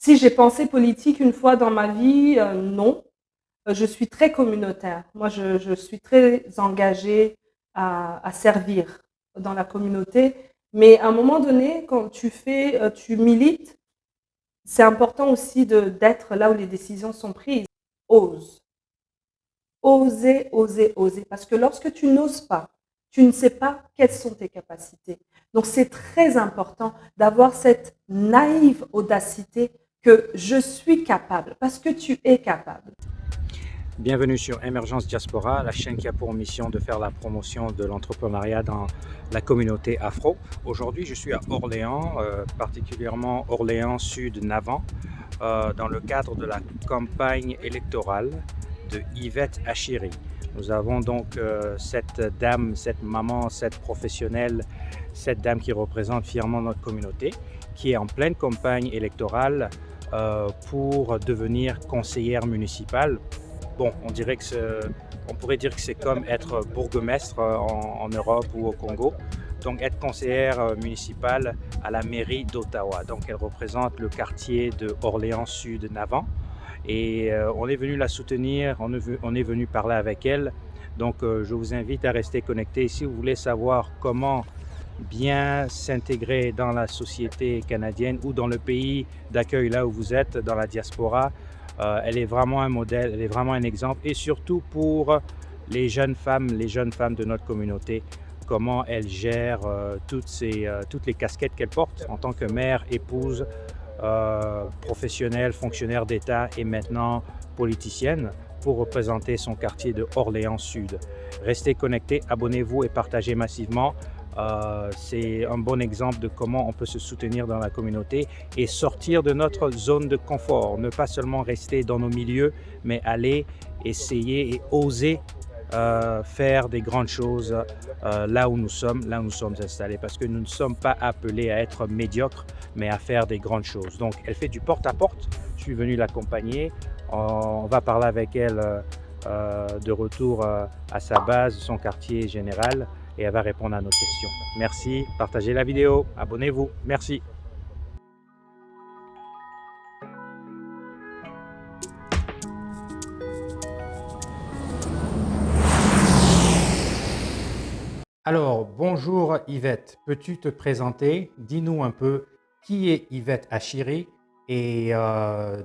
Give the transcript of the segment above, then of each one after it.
Si j'ai pensé politique une fois dans ma vie, non. Je suis très communautaire. Moi, je suis très engagée à servir dans la communauté. Mais à un moment donné, quand tu milites, c'est important aussi d'être là où les décisions sont prises. Ose. Oser, oser, oser. Parce que lorsque tu n'oses pas, tu ne sais pas quelles sont tes capacités. Donc, c'est très important d'avoir cette naïve audacité que je suis capable, parce que tu es capable. Bienvenue sur Émergence Diaspora, la chaîne qui a pour mission de faire la promotion de l'entrepreneuriat dans la communauté afro. Aujourd'hui, je suis à Orléans, particulièrement Orléans Sud Navant, dans le cadre de la campagne électorale de Yvette Achiri. Nous avons donc cette dame, cette maman, cette professionnelle, cette dame qui représente fièrement notre communauté, qui est en pleine campagne électorale pour devenir conseillère municipale. Bon, on pourrait dire que c'est comme être bourgmestre en Europe ou au Congo. Donc être conseillère municipale à la mairie d'Ottawa. Donc elle représente le quartier de Orléans Sud Navant. Et on est venu la soutenir, on est venu parler avec elle. Donc je vous invite à rester connecté. Si vous voulez savoir comment bien s'intégrer dans la société canadienne ou dans le pays d'accueil là où vous êtes, dans la diaspora, elle est vraiment un modèle, elle est vraiment un exemple, et surtout pour les jeunes femmes de notre communauté, comment elles gèrent toutes les casquettes qu'elles portent en tant que mère, épouse, professionnelle, fonctionnaire d'État et maintenant politicienne pour représenter son quartier de Orléans Sud. Restez connectés, abonnez-vous et partagez massivement. C'est un bon exemple de comment on peut se soutenir dans la communauté et sortir de notre zone de confort. Ne pas seulement rester dans nos milieux, mais aller essayer et oser faire des grandes choses là où nous sommes installés. Parce que nous ne sommes pas appelés à être médiocres, mais à faire des grandes choses. Donc, elle fait du porte-à-porte. Je suis venu l'accompagner. On va parler avec elle de retour à sa base, son quartier général, et elle va répondre à nos questions. Merci, partagez la vidéo, abonnez-vous, merci. Alors, bonjour Yvette, peux-tu te présenter? Dis-nous un peu qui est Yvette Achiri et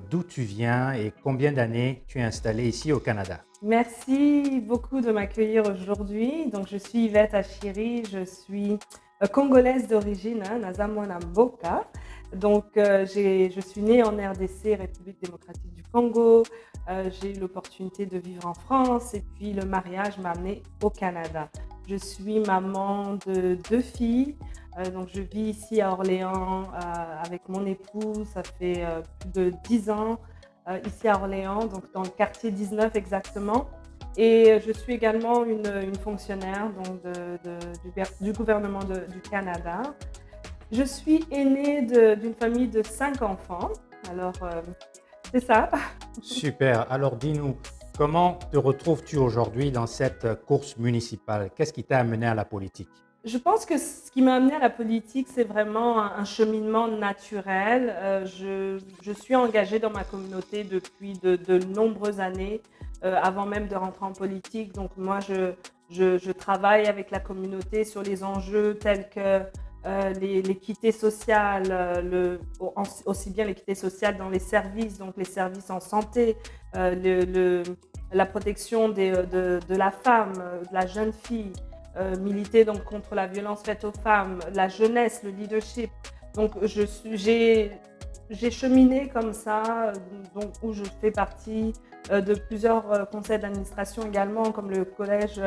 d'où tu viens et combien d'années tu es installée ici au Canada? Merci beaucoup de m'accueillir aujourd'hui. Donc, je suis Yvette Achiri, je suis congolaise d'origine, hein, Nazamwana Mboka. Donc, je suis née en RDC, République démocratique du Congo. J'ai eu l'opportunité de vivre en France et puis le mariage m'a amenée au Canada. Je suis maman de 2 filles. Donc, je vis ici à Orléans avec mon époux. Ça fait plus de 10 ans ici à Orléans, donc dans le quartier 19 exactement. Et je suis également une fonctionnaire donc du gouvernement du Canada. Je suis aînée d'une famille de 5 enfants. Alors, c'est ça. Super, alors dis-nous, comment te retrouves-tu aujourd'hui dans cette course municipale? Qu'est-ce qui t'a amené à la politique? Je pense que ce qui m'a amenée à la politique, c'est vraiment un cheminement naturel. Je suis engagée dans ma communauté depuis de nombreuses années, avant même de rentrer en politique. Donc moi, je travaille avec la communauté sur les enjeux tels que l'équité sociale, aussi bien l'équité sociale dans les services, donc les services en santé, la protection de la femme, de la jeune fille, militer donc contre la violence faite aux femmes, la jeunesse, le leadership. Donc j'ai cheminé comme ça, donc où je fais partie de plusieurs conseils d'administration également, comme le collège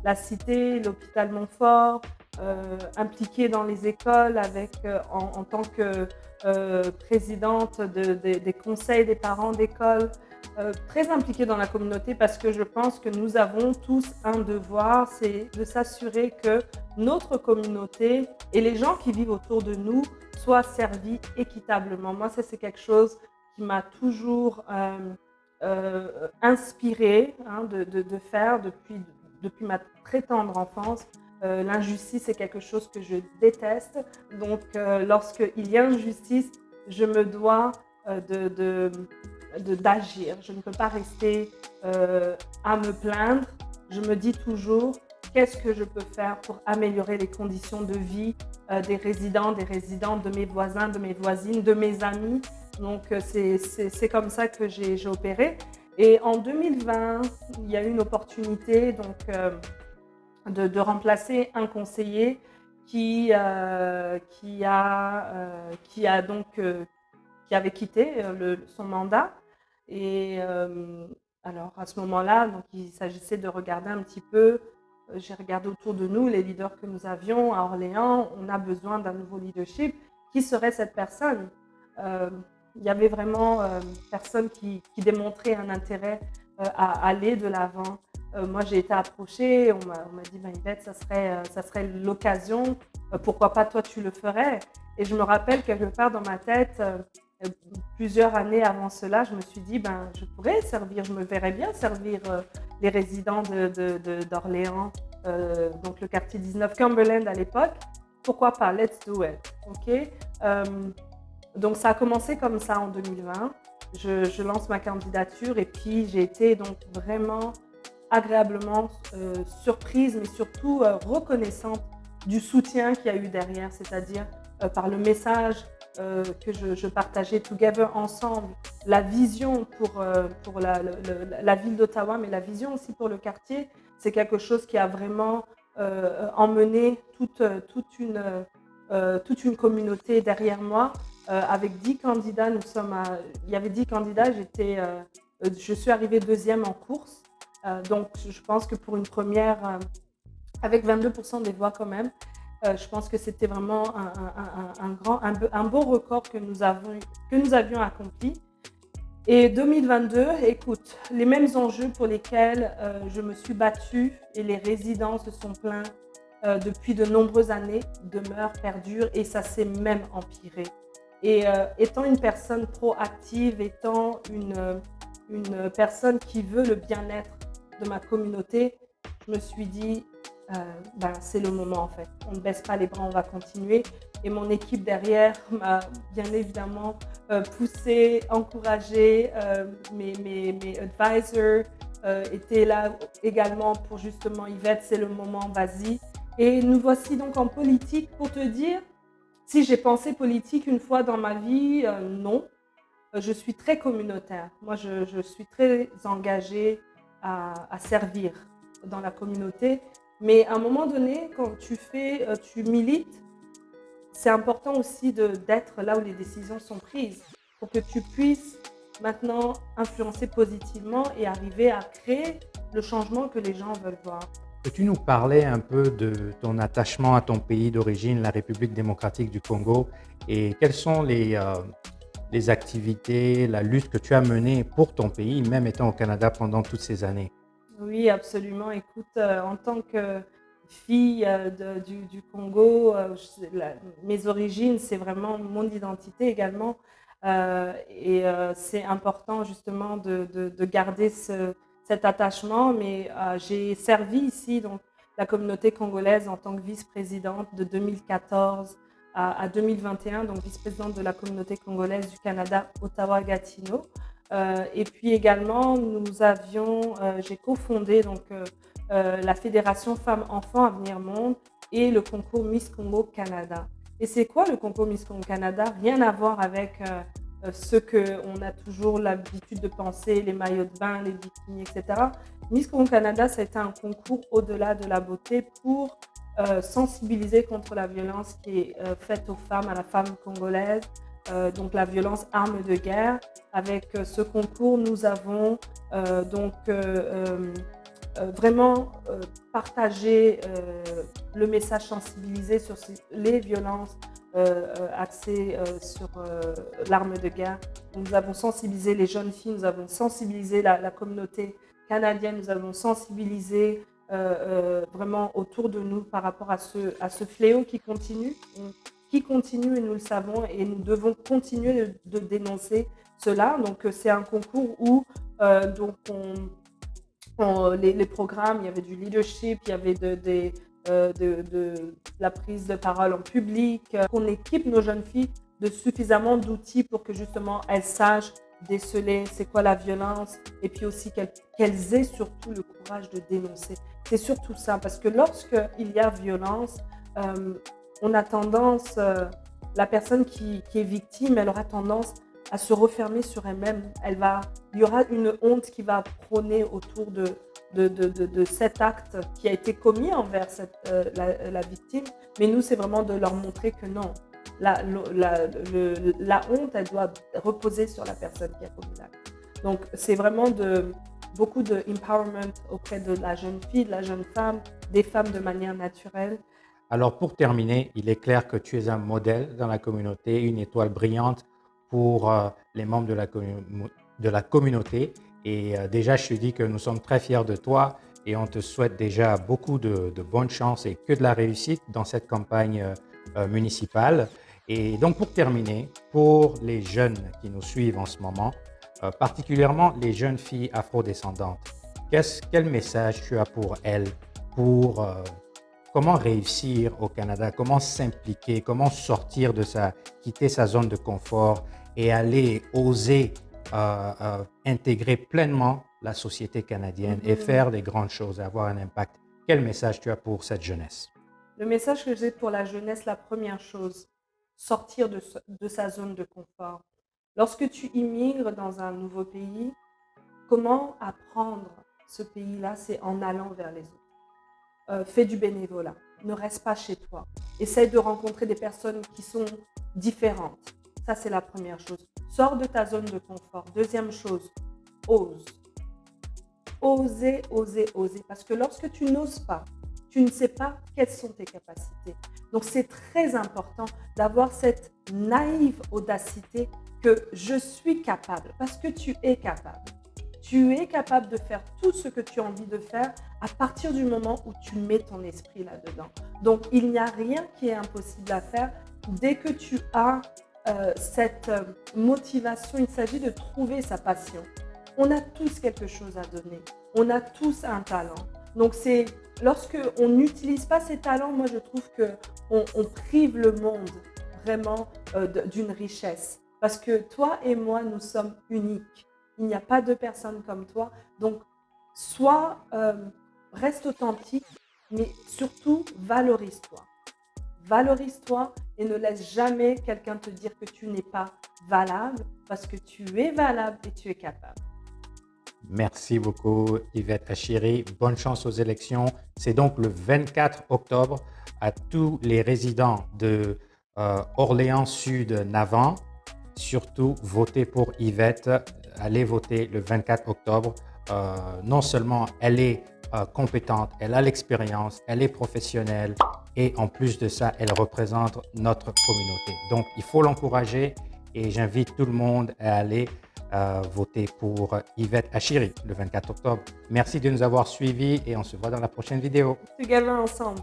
La Cité, l'hôpital Montfort, impliquée dans les écoles en tant que présidente des conseils des parents d'école. Très impliquée dans la communauté parce que je pense que nous avons tous un devoir, c'est de s'assurer que notre communauté et les gens qui vivent autour de nous soient servis équitablement. Moi, ça, c'est quelque chose qui m'a toujours inspirée de faire depuis ma très tendre enfance. L'injustice est quelque chose que je déteste. Donc, lorsqu'il y a injustice, je me dois d'agir. Je ne peux pas rester à me plaindre. Je me dis toujours, qu'est-ce que je peux faire pour améliorer les conditions de vie des résidents, des résidentes, de mes voisins, de mes voisines, de mes amis. Donc, c'est comme ça que j'ai opéré. Et en 2020, il y a eu une opportunité donc, de remplacer un conseiller qui avait quitté son mandat. Et alors à ce moment-là, donc, il s'agissait de regarder un petit peu, j'ai regardé autour de nous les leaders que nous avions à Orléans, on a besoin d'un nouveau leadership. Qui serait cette personne? Il y avait vraiment personne qui démontrait un intérêt à aller de l'avant. Moi, j'ai été approchée, on m'a dit, Yvette, ça serait l'occasion, pourquoi pas toi tu le ferais? Et je me rappelle quelque part dans ma tête, plusieurs années avant cela, je me suis dit, je pourrais servir, je me verrais bien servir les résidents d'Orléans, donc le quartier 19 Cumberland à l'époque. Pourquoi pas? Let's do it. OK? Donc ça a commencé comme ça en 2020. Je lance ma candidature et puis j'ai été donc vraiment agréablement surprise, mais surtout reconnaissante du soutien qu'il y a eu derrière, c'est-à-dire par le message que je partageais together ensemble, la vision pour la ville d'Ottawa, mais la vision aussi pour le quartier, c'est quelque chose qui a vraiment emmené toute une communauté derrière moi. Avec 10 candidats, il y avait 10 candidats, je suis arrivée deuxième en course. Donc, je pense que pour une première, avec 22% des voix quand même, je pense que c'était vraiment un beau record que nous avions accompli. Et 2022, écoute, les mêmes enjeux pour lesquels je me suis battue et les résidents se sont plaints depuis de nombreuses années demeurent, perdurent et ça s'est même empiré. Et étant une personne proactive, étant une personne qui veut le bien-être de ma communauté, je me suis dit, c'est le moment en fait. On ne baisse pas les bras, on va continuer. Et mon équipe derrière m'a bien évidemment poussé, encouragé. Mes advisors étaient là également pour justement, Yvette, c'est le moment, vas-y. Et nous voici donc en politique pour te dire, si j'ai pensé politique une fois dans ma vie, non. Je suis très communautaire. Moi, je suis très engagée à servir dans la communauté. Mais à un moment donné, quand tu milites, c'est important aussi d'être là où les décisions sont prises pour que tu puisses maintenant influencer positivement et arriver à créer le changement que les gens veulent voir. Peux-tu nous parler un peu de ton attachement à ton pays d'origine, la République démocratique du Congo, et quelles sont les activités, la lutte que tu as menée pour ton pays, même étant au Canada pendant toutes ces années? Oui, absolument. Écoute, en tant que fille du Congo, mes origines, c'est vraiment mon identité également. C'est important justement de garder cet attachement. Mais j'ai servi ici donc, la communauté congolaise en tant que vice-présidente de 2014 à 2021, donc vice-présidente de la communauté congolaise du Canada, Ottawa-Gatineau. Et puis également, j'ai cofondé donc, la Fédération Femmes-Enfants Avenir Monde et le concours Miss Congo Canada. Et c'est quoi le concours Miss Congo Canada? Rien à voir avec ce qu'on a toujours l'habitude de penser, les maillots de bain, les bikinis, etc. Miss Congo Canada, c'est un concours au-delà de la beauté pour sensibiliser contre la violence qui est faite aux femmes, à la femme congolaise, donc la violence arme de guerre. Avec ce concours, nous avons vraiment partagé le message sensibilisé sur les violences axées sur l'arme de guerre. Nous avons sensibilisé les jeunes filles, nous avons sensibilisé la communauté canadienne, nous avons sensibilisé vraiment autour de nous par rapport à ce fléau qui continue et nous le savons et nous devons continuer de dénoncer cela. Donc c'est un concours où les programmes, il y avait du leadership, il y avait de la prise de parole en public, qu'on équipe nos jeunes filles de suffisamment d'outils pour que justement elles sachent déceler c'est quoi la violence et puis aussi qu'elles aient surtout le courage de dénoncer. C'est surtout ça, parce que lorsqu'il y a violence, on a tendance, la personne qui est victime, elle aura tendance à se refermer sur elle-même. Il y aura une honte qui va prôner autour de cet acte qui a été commis envers la victime. Mais nous, c'est vraiment de leur montrer que non, la honte, elle doit reposer sur la personne qui a commis l'acte. Donc, c'est vraiment beaucoup de empowerment auprès de la jeune fille, de la jeune femme, des femmes de manière naturelle. Alors pour terminer, il est clair que tu es un modèle dans la communauté, une étoile brillante pour les membres de la communauté. Et déjà, je te dis que nous sommes très fiers de toi et on te souhaite déjà beaucoup de bonnes chances et que de la réussite dans cette campagne municipale. Et donc pour terminer, pour les jeunes qui nous suivent en ce moment, particulièrement les jeunes filles afrodescendantes, quel message tu as pour elles, pour comment réussir au Canada, comment s'impliquer, comment sortir quitter sa zone de confort et aller oser intégrer pleinement la société canadienne et faire des grandes choses, avoir un impact. Quel message tu as pour cette jeunesse? Le message que j'ai pour la jeunesse, la première chose, sortir de sa zone de confort. Lorsque tu immigres dans un nouveau pays, comment apprendre ce pays-là? C'est en allant vers les autres. Fais du bénévolat, ne reste pas chez toi. Essaye de rencontrer des personnes qui sont différentes. Ça, c'est la première chose. Sors de ta zone de confort. Deuxième chose, ose. Oser, oser, oser. Parce que lorsque tu n'oses pas, tu ne sais pas quelles sont tes capacités. Donc, c'est très important d'avoir cette naïve audacité que je suis capable, parce que tu es capable. Tu es capable de faire tout ce que tu as envie de faire à partir du moment où tu mets ton esprit là-dedans. Donc, il n'y a rien qui est impossible à faire dès que tu as cette motivation. Il s'agit de trouver sa passion. On a tous quelque chose à donner. On a tous un talent. Donc, c'est lorsque on n'utilise pas ces talents, moi, je trouve qu'on prive le monde vraiment d'une richesse. Parce que toi et moi, nous sommes uniques. Il n'y a pas de personne comme toi. Donc, reste authentique, mais surtout, valorise-toi. Valorise-toi et ne laisse jamais quelqu'un te dire que tu n'es pas valable, parce que tu es valable et tu es capable. Merci beaucoup, Yvette Achiri. Bonne chance aux élections. C'est donc le 24 octobre à tous les résidents de Orléans Sud-Navan. Surtout, votez pour Yvette. Allez voter le 24 octobre. Non seulement elle est compétente, elle a l'expérience, elle est professionnelle et en plus de ça, elle représente notre communauté. Donc, il faut l'encourager et j'invite tout le monde à aller voter pour Yvette Achiri le 24 octobre. Merci de nous avoir suivis et on se voit dans la prochaine vidéo. Together ensemble.